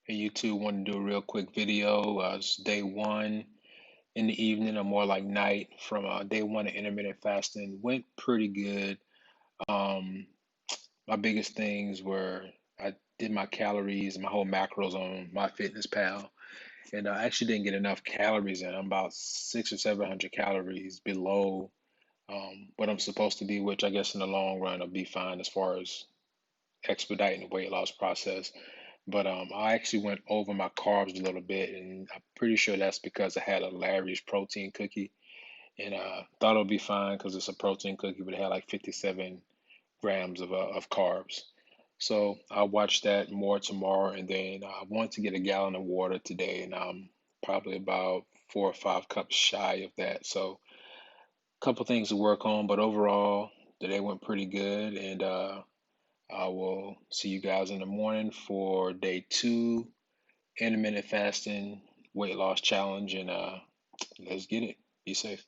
Hey, you two, want to do a real quick video. It's day one in the evening, or more like night, from day one of intermittent fasting. Went pretty good. Um, my biggest things were I did my calories, my whole macros on my fitness pal, and I actually didn't get enough calories in. I'm about 600 or 700 calories below what I'm supposed to be, which I guess in the long run will be fine as far as expediting the weight loss process. But I actually went over my carbs a little bit, and I'm pretty sure that's because I had a Larry's protein cookie, and thought it would be fine because it's a protein cookie, but it had like 57 grams of carbs. So I'll watch that more tomorrow, and then I want to get a gallon of water today, and I'm probably about 4 or 5 cups shy of that. So a couple things to work on, but overall, the day went pretty good, and I will see you guys in the morning for day two, intermittent fasting weight loss challenge, and let's get it. Be safe.